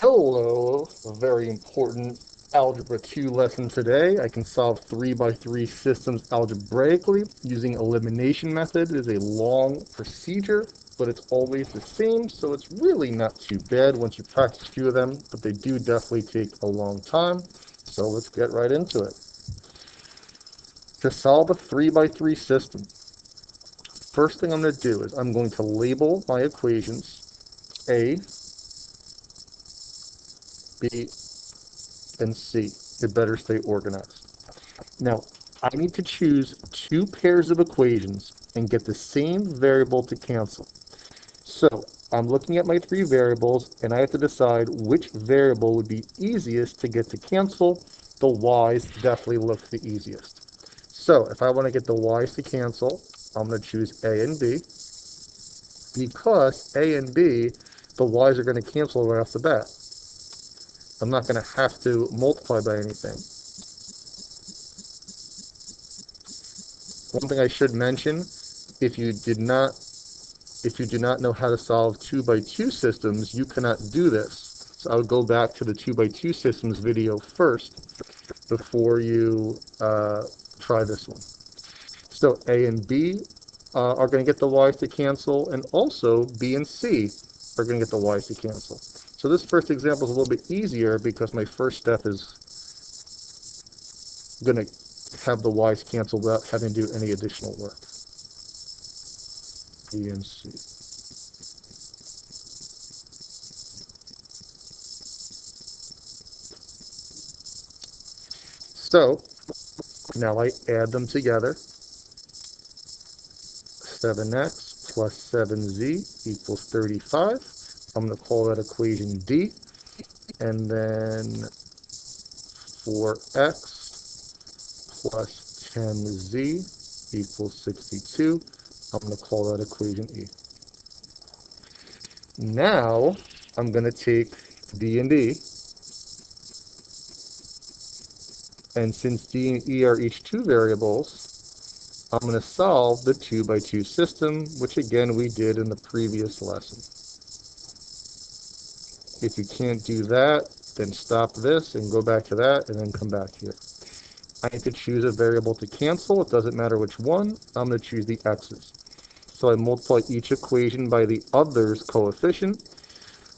Hello, a very important Algebra 2 lesson today. I can solve 3 by 3 systems algebraically using elimination method. It is a long procedure, but it's always the same, so it's really not too bad once you practice a few of them, but they do definitely take a long time. So let's get right into it. To solve a 3 by 3 system, first thing I'm going to do is I'm going to label my equations A, B, and C. It better stay organized. Now, I need to choose two pairs of equations and get the same variable to cancel. So I'm looking at my three variables, and I have to decide which variable would be easiest to get to cancel. The y's definitely look the easiest. So if I want to get the y's to cancel, I'm going to choose A and B. Because A and B, the y's are going to cancel right off the bat. I'm not going to have to multiply by anything. One thing I should mention, if you do not know how to solve 2 by 2 systems, you cannot do this. So I would go back to the 2 by 2 systems video first before you try this one. So A and B are going to get the y's to cancel, and also B and C are going to get the y's to cancel. So this first example is a little bit easier because my first step is going to have the y's cancel without having to do any additional work. B and C. So now I add them together. 7x plus 7z equals 35. I'm going to call that equation D. And then 4x plus 10z equals 62. I'm going to call that equation E. Now I'm going to take D and E. And since D and E are each two variables, I'm going to solve the 2 by 2 system, which again we did in the previous lesson. If you can't do that, then stop this and go back to that and then come back here. I need to choose a variable to cancel. It doesn't matter which one. I'm going to choose the x's. So I multiply each equation by the other's coefficient.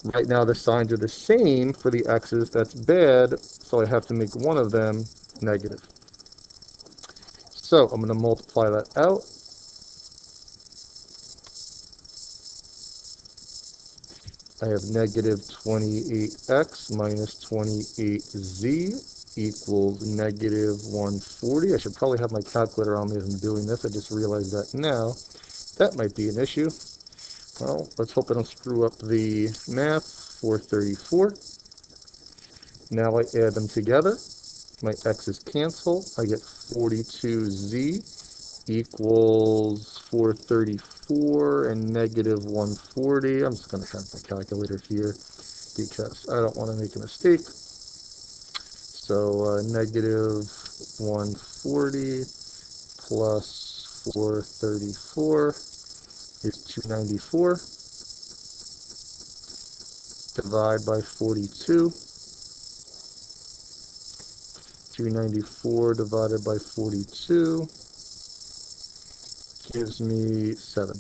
Right now the signs are the same for the x's. That's bad, so I have to make one of them negative. So I'm going to multiply that out. I have negative 28x minus 28z equals negative 140. I should probably have my calculator on me as I'm doing this. I just realized that now. That might be an issue. Well, let's hope I don't screw up the math. 434. Now I add them together. My x's cancel. I get 42z equals 434 and negative 140. I'm just going to have my calculator here because I don't want to make a mistake. So negative 140 plus 434 is 294. Divide by 42. 294 divided by 42 gives me 7.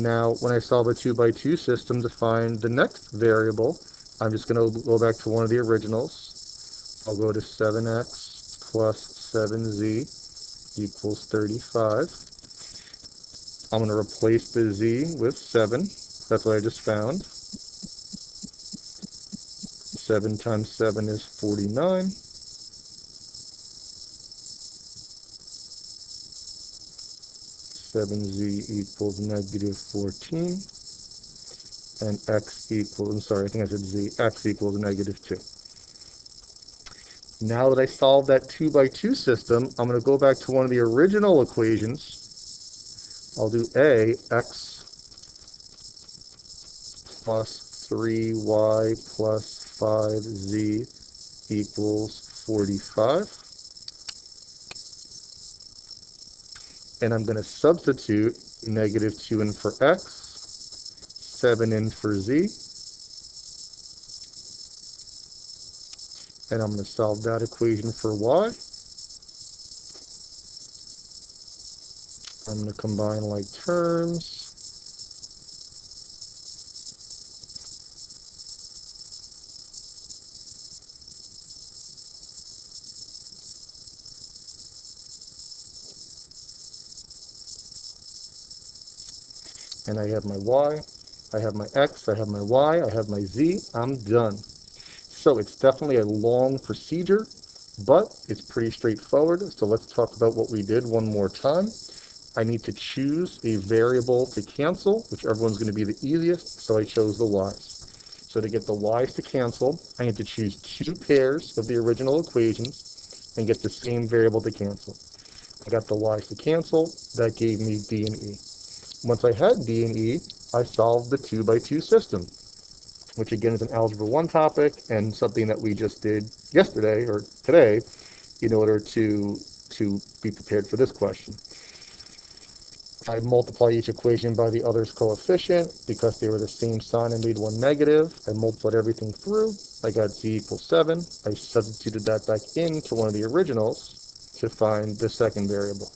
Now, when I solve a 2 by 2 system to find the next variable, I'm just going to go back to one of the originals. I'll go to 7x plus 7z equals 35. I'm going to replace the z with 7. That's what I just found. 7 times 7 is 49. Seven z equals negative 14. And x equals, I'm sorry, I think I said z, x equals negative 2. Now that I solved that 2 by 2 system, I'm going to go back to one of the original equations. I'll do a, x plus 3y plus 5z equals 45. And I'm going to substitute negative 2 in for x. 7 in for z, and I'm going to solve that equation for y. I'm going to combine like terms. And I have my y, I have my x, I have my y, I have my z. I'm done. So it's definitely a long procedure, but it's pretty straightforward. So let's talk about what we did one more time. I need to choose a variable to cancel, whichever one's going to be the easiest, so I chose the y's. So to get the y's to cancel, I need to choose two pairs of the original equations and get the same variable to cancel. I got the y's to cancel, that gave me b and e. Once I had b and e, I solved the 2 by 2 system, which again is an Algebra 1 topic and something that we just did yesterday or today in order to be prepared for this question. I multiply each equation by the other's coefficient because they were the same sign and made one negative. I multiplied everything through. I got z equals 7. I substituted that back into one of the originals to find the second variable.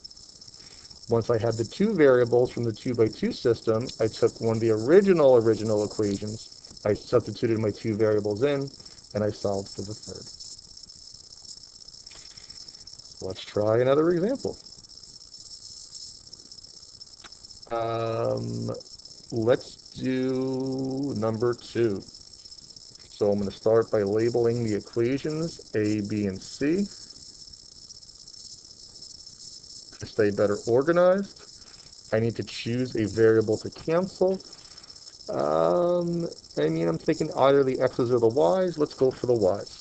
Once I had the two variables from the 2 by 2 system, I took one of the original equations, I substituted my two variables in, and I solved for the third. Let's try another example. Let's do number 2. So I'm going to start by labeling the equations A, B, and C to stay better organized. I need to choose a variable to cancel. I'm thinking either the x's or the y's. Let's go for the y's.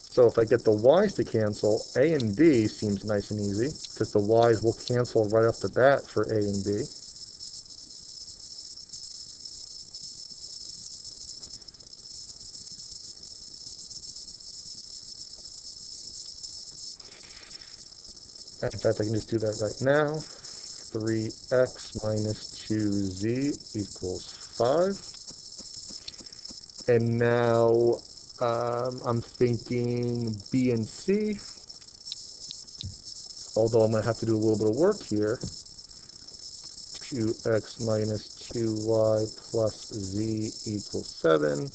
So if I get the y's to cancel, a and b seems nice and easy because the y's will cancel right off the bat for a and b. In fact, I can just do that right now. 3x minus 2z equals 5. And now I'm thinking b and c, although I'm going to have to do a little bit of work here. 2x minus 2y plus z equals 7.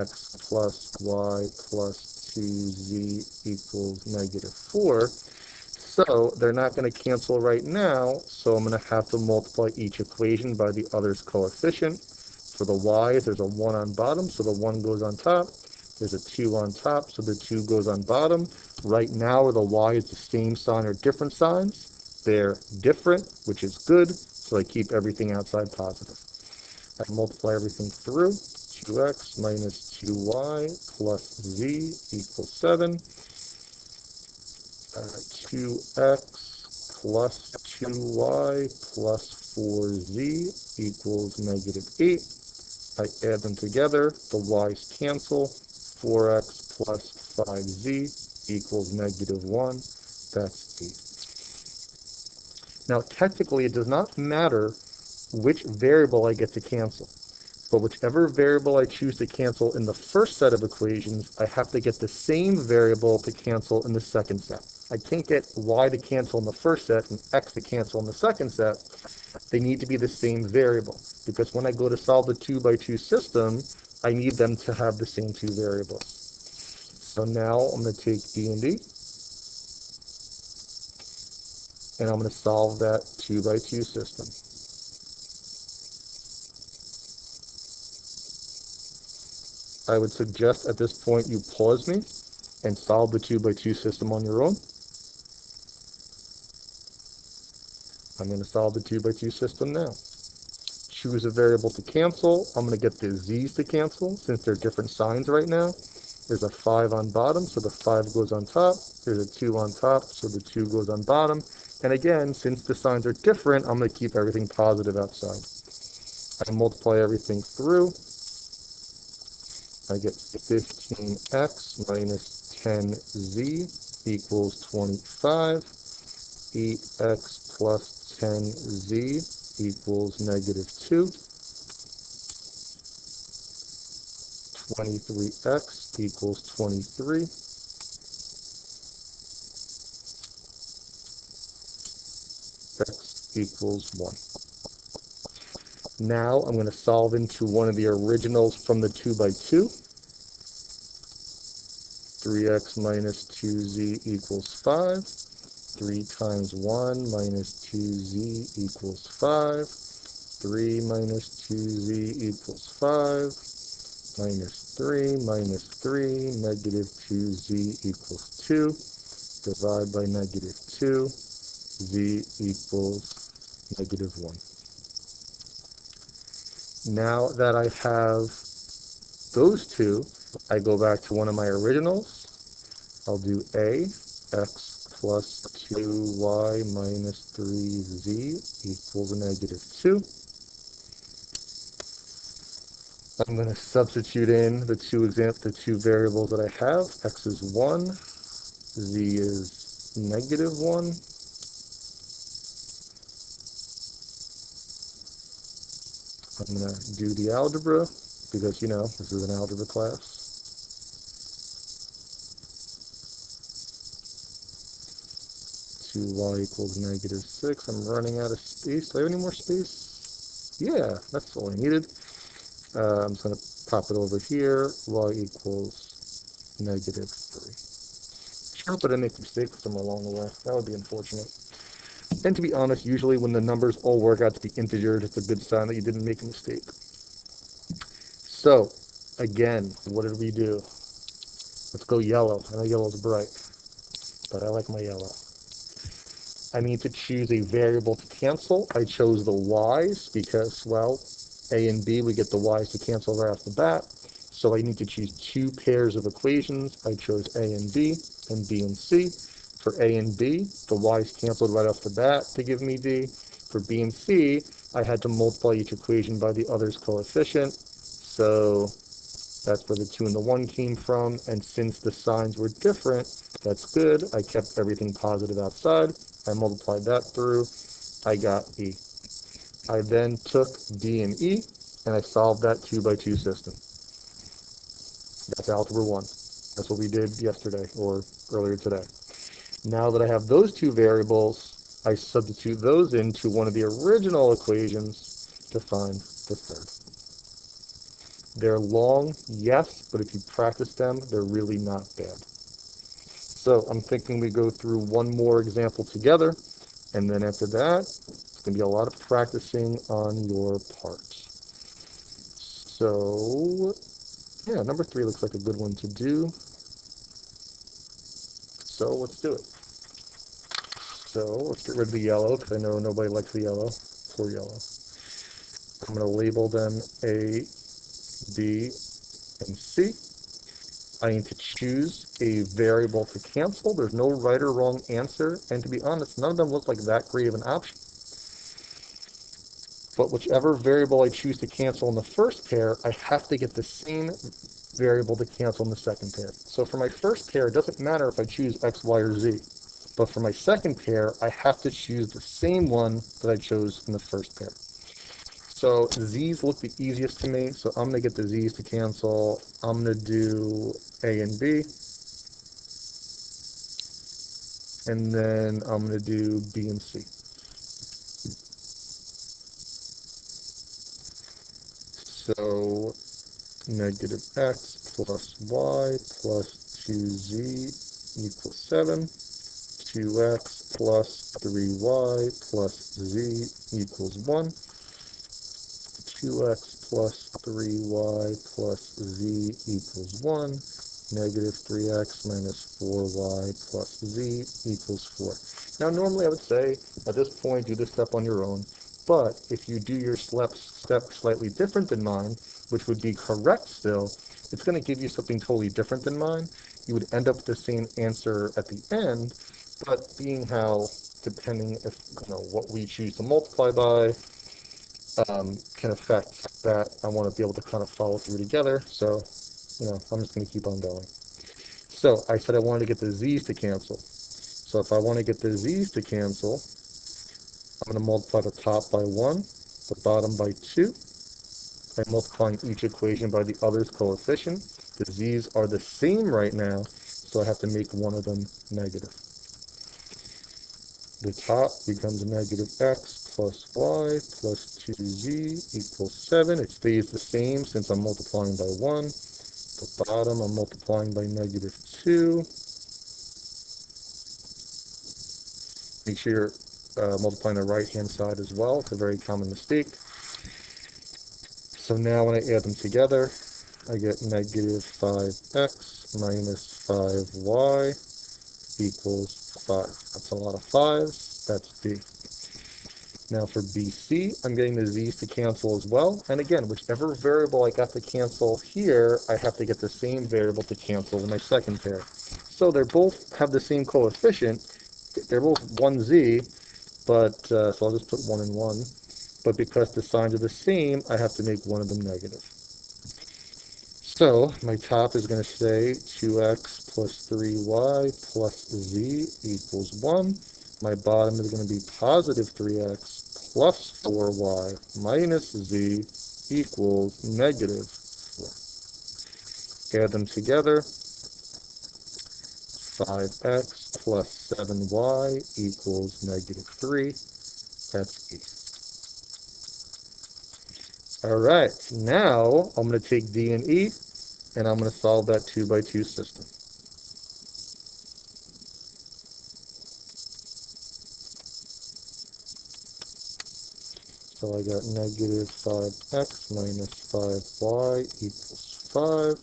X plus y plus 2z equals negative 4. So they're not going to cancel right now, so I'm going to have to multiply each equation by the other's coefficient. For the y's, there's a 1 on bottom, so the 1 goes on top. There's a 2 on top, so the 2 goes on bottom. Right now, are the y's the same sign or different signs? They're different, which is good, so I keep everything outside positive. I multiply everything through. 2x minus 2y plus z equals 7. 2x plus 2y plus 4z equals negative 8. I add them together. The y's cancel. 4x plus 5z equals negative 1. That's 8. Now, technically, it does not matter which variable I get to cancel. But whichever variable I choose to cancel in the first set of equations, I have to get the same variable to cancel in the second set. I can't get y to cancel in the first set and x to cancel in the second set. They need to be the same variable, because when I go to solve the 2 by 2 system, I need them to have the same two variables. So now I'm going to take b and d, and I'm going to solve that 2 by 2 system. I would suggest at this point you pause me and solve the 2 by 2 system on your own. I'm going to solve the 2 by 2 system now. Choose a variable to cancel. I'm going to get the z's to cancel since they're different signs right now. There's a 5 on bottom, so the 5 goes on top. There's a 2 on top, so the 2 goes on bottom. And again, since the signs are different, I'm going to keep everything positive outside. I multiply everything through. I get 15x minus 10z equals 25. 8x plus 10z equals negative 2. 23x equals 23. X equals 1. Now I'm going to solve into one of the originals from the 2 by 2. 3x minus 2z equals 5. 3 times 1 minus 2z equals 5. 3 minus 2z equals 5. Minus 3 minus 3, negative 2z equals 2. Divide by negative 2. Z equals negative 1. Now that I have those two, I go back to one of my originals. I'll do a, x plus 2y minus 3z equals negative 2. I'm going to substitute in the two variables that I have. X is 1, z is negative 1. I'm going to do the algebra because, you know, this is an algebra class. 2y equals negative 6. I'm running out of space. Do I have any more space? Yeah, that's all I needed. I'm just going to pop it over here. Y equals negative 3. I hope I didn't make a mistake somewhere along the way. That would be unfortunate. And to be honest, usually when the numbers all work out to be integers, it's a good sign that you didn't make a mistake. So, again, what did we do? Let's go yellow. I know yellow's bright, but I like my yellow. I need to choose a variable to cancel. I chose the y's because, well, a and b, we get the y's to cancel right off the bat. So I need to choose two pairs of equations. I chose a and b and c. For a and b, the y's canceled right off the bat to give me d. For b and c, I had to multiply each equation by the other's coefficient. So that's where the 2 and the 1 came from. And since the signs were different, that's good. I kept everything positive outside. I multiplied that through. I got E. I then took D and E, and I solved that 2 by 2 system. That's algebra 1. That's what we did yesterday or earlier today. Now that I have those two variables, I substitute those into one of the original equations to find the third. They're long, yes, but if you practice them, they're really not bad. So I'm thinking we go through one more example together, and then after that, it's going to be a lot of practicing on your part. So, yeah, number 3 looks like a good one to do. So let's do it. So let's get rid of the yellow, because I know nobody likes the yellow. Poor yellow. I'm going to label them A, B, and C. I need to choose a variable to cancel. There's no right or wrong answer, and to be honest, none of them look like that great of an option. But whichever variable I choose to cancel in the first pair, I have to get the same variable to cancel in the second pair. So for my first pair, it doesn't matter if I choose x, y, or z. But for my second pair, I have to choose the same one that I chose in the first pair. So z's look the easiest to me, so I'm going to get the z's to cancel. I'm going to do a and b. And then I'm going to do b and c. So negative x plus y plus 2z equals 7. 2x plus 3y plus z equals 1. 2x plus 3y plus z equals 1. Negative 3x minus 4y plus z equals 4. Now, normally I would say, at this point, do this step on your own. But if you do your step slightly different than mine, which would be correct still, it's going to give you something totally different than mine. You would end up with the same answer at the end, but being how, depending if, what we choose to multiply by, can affect that, I want to be able to kind of follow through together. So, I'm just going to keep on going. So I said I wanted to get the z's to cancel. So if I want to get the z's to cancel, I'm going to multiply the top by 1, the bottom by 2. I'm multiplying each equation by the other's coefficient. The z's are the same right now, so I have to make one of them negative. The top becomes negative x plus y plus 2z equals 7. It stays the same since I'm multiplying by 1. The bottom, I'm multiplying by negative 2. Make sure you're multiplying the right-hand side as well. It's a very common mistake. So now when I add them together, I get negative 5x minus 5y equals 5. That's a lot of 5's. That's B. Now for BC, I'm getting the z's to cancel as well. And again, whichever variable I got to cancel here, I have to get the same variable to cancel in my second pair. So they both have the same coefficient. They're both 1z, but so I'll just put 1 and 1. But because the signs are the same, I have to make one of them negative. So my top is going to say 2x plus 3y plus z equals 1. My bottom is going to be positive 3x plus 4y minus z equals negative 4. Add them together. 5x plus 7y equals negative 3. That's E. All right, now I'm going to take D and E, and I'm going to solve that 2 by 2 system. So I got negative 5x minus 5y equals 5.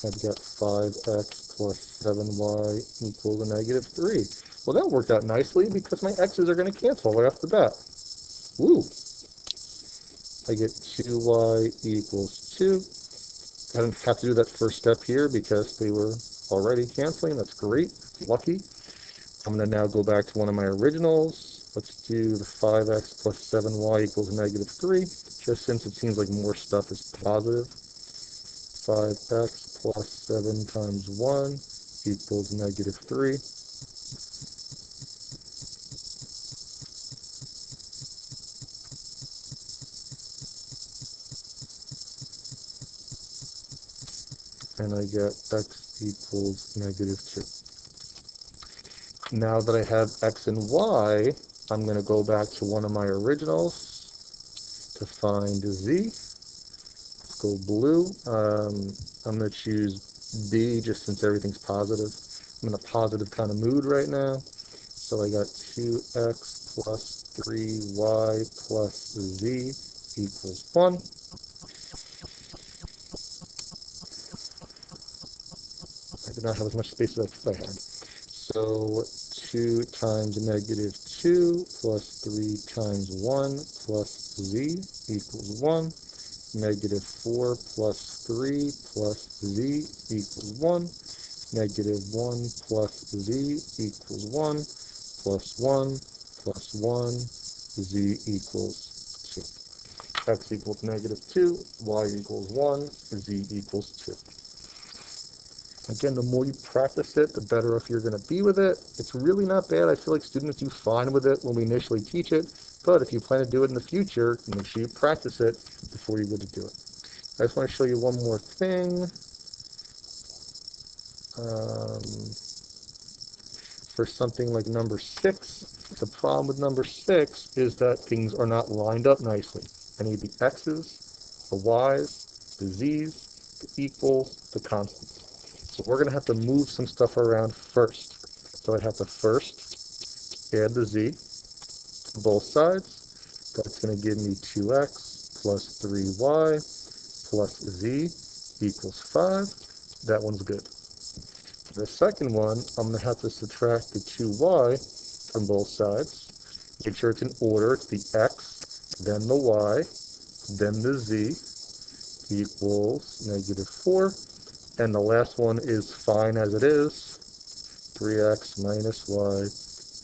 I've got 5x plus 7y equals a negative 3. Well, that worked out nicely because my x's are going to cancel right off the bat. Woo! I get 2y equals 2. I didn't have to do that first step here because they were already canceling. That's great. Lucky. I'm going to now go back to one of my originals. Let's do the 5x plus 7y equals negative 3, just since it seems like more stuff is positive. 5x plus 7 times 1 equals negative 3. And I get x equals negative 2. Now that I have x and y, I'm going to go back to one of my originals to find z. Let's go blue. I'm going to choose B just since everything's positive. I'm in a positive kind of mood right now. So I got 2x plus 3y plus z equals 1. I did not have as much space as I had. So 2 times negative 2 plus 3 times 1 plus z equals 1. Negative 4 plus 3 plus z equals 1. Negative 1 plus z equals 1. Plus 1 plus 1, z equals 2. X equals negative 2, y equals 1, z equals 2. Again, the more you practice it, the better off you're going to be with it. It's really not bad. I feel like students do fine with it when we initially teach it. But if you plan to do it in the future, make sure you practice it before you go to do it. I just want to show you one more thing. For something like number 6, the problem with number 6 is that things are not lined up nicely. I need the x's, the y's, the z's, the equals, the constants. So we're going to have to move some stuff around first. So I have to first add the z to both sides. That's going to give me 2x plus 3y plus z equals 5. That one's good. The second one, I'm going to have to subtract the 2y from both sides. Make sure it's in order. It's the x, then the y, then the z equals negative 4. And the last one is fine as it is. 3x minus y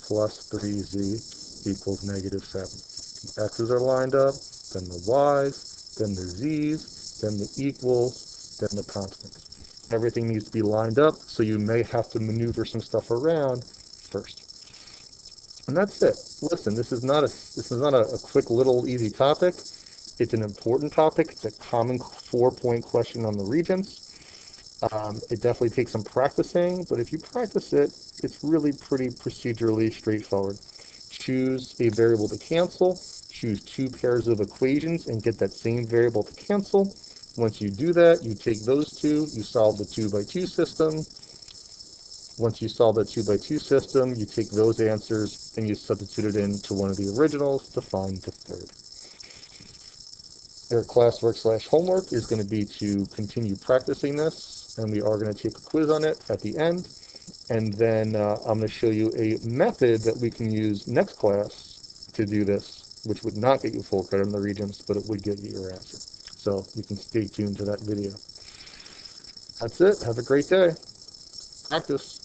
plus 3z equals negative 7. The x's are lined up, then the y's, then the z's, then the equals, then the constants. Everything needs to be lined up, so you may have to maneuver some stuff around first. And that's it. Listen, this is not a quick little easy topic. It's an important topic. It's a common 4-point question on the Regents. It definitely takes some practicing, but if you practice it, it's really pretty procedurally straightforward. Choose a variable to cancel, choose two pairs of equations, and get that same variable to cancel. Once you do that, you take those two, you solve the 2 by 2 system. Once you solve the 2 by 2 system, you take those answers and you substitute it into one of the originals to find the third. Your classwork/homework is going to be to continue practicing this, and we are going to take a quiz on it at the end. And then I'm going to show you a method that we can use next class to do this, which would not get you full credit in the Regents, but it would get you your answer. So you can stay tuned to that video. That's it. Have a great day. Practice.